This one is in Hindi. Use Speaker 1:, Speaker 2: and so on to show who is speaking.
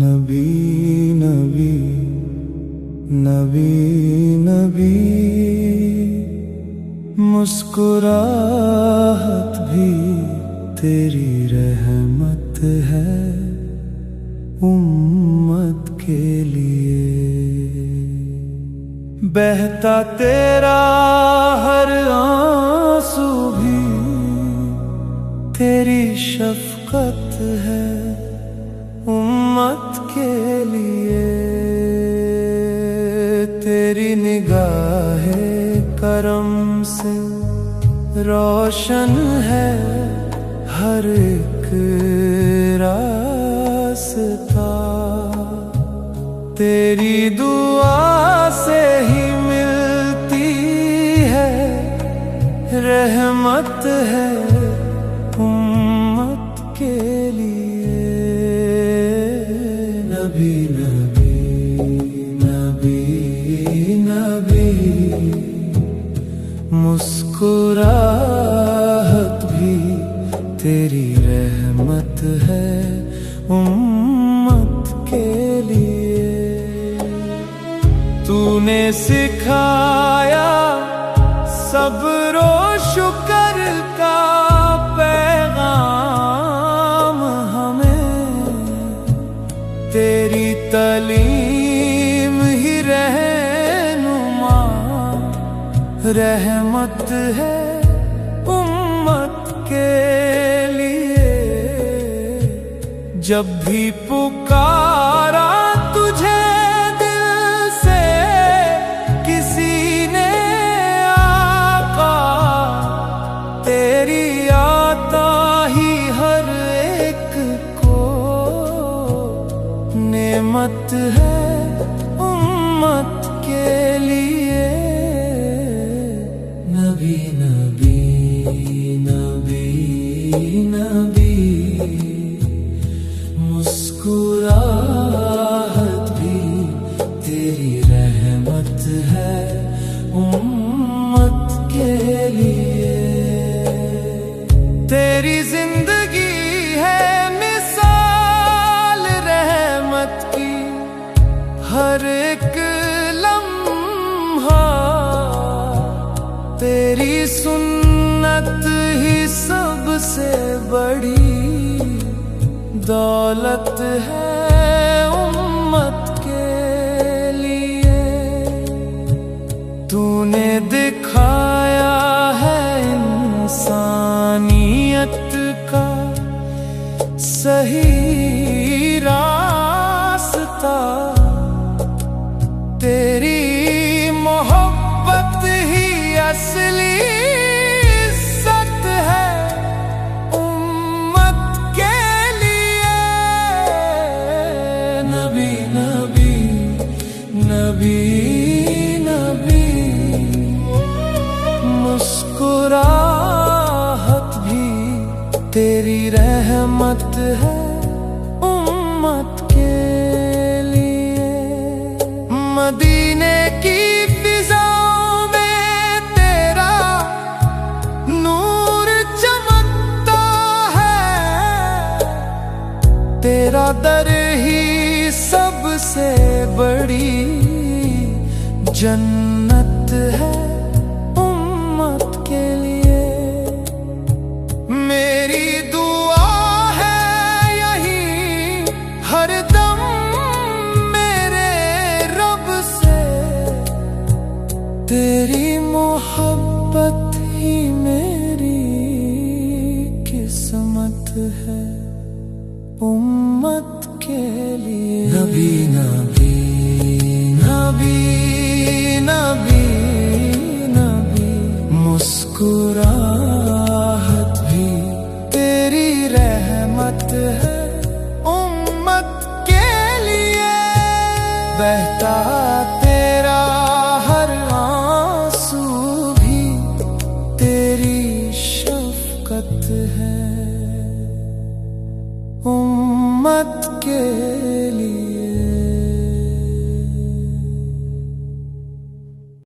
Speaker 1: नबी नबी नबी नबी मुस्कुराहट भी तेरी रहमत है उम्मत के लिए। बहता तेरा हर आंसू भी तेरी शफकत है उम्मत के लिए। तेरी निगाहे करम से रोशन है हर एक रास्ता। तेरी दुआ से ही मिलती है रहमत है उम्मत के लिए। नबी नबी नबी नबी मुस्कुराहट भी तेरी रहमत है उम्मत के लिए। तूने सिखाया सब्र और शुक्र का पैगाम हमें। तेरी तालीम ही रहनुमा रहमत है उम्मत के लिए। जब भी पुकारा तुझे दिल से किसी ने आका, तेरी आता ही हर एक को नेमत है उम्मत के लिए। नबी नबी नबी नबी मुस्कुराहट भी तेरी रहमत है उम्मत के लिए। तेरी जिंदगी है मिसाल रहमत की, हर एक लम्हा तेरी सुन्नत ही सबसे बड़ी दौलत है उम्मत के लिए। तूने दिखाया है इंसानियत का सही रास्ता। तेरी मोहब्बत ही असली इज्जत है उम्मत के लिए। नबी नबी नबी नबी मुस्कुराहट भी तेरी रहमत है उम्मत के लिए। मदीने की फिजाओं में तेरा नूर चमकता है। तेरा दर ही सबसे बड़ी जन्नत है उम्मत के लिए। मेरी दुआ है यही हरदम मेरे रब से, तेरी मोहब्बत ही मेरी किस्मत है उम्मत के लिए। नबी नबी नबी नबी नबी मुस्कुरा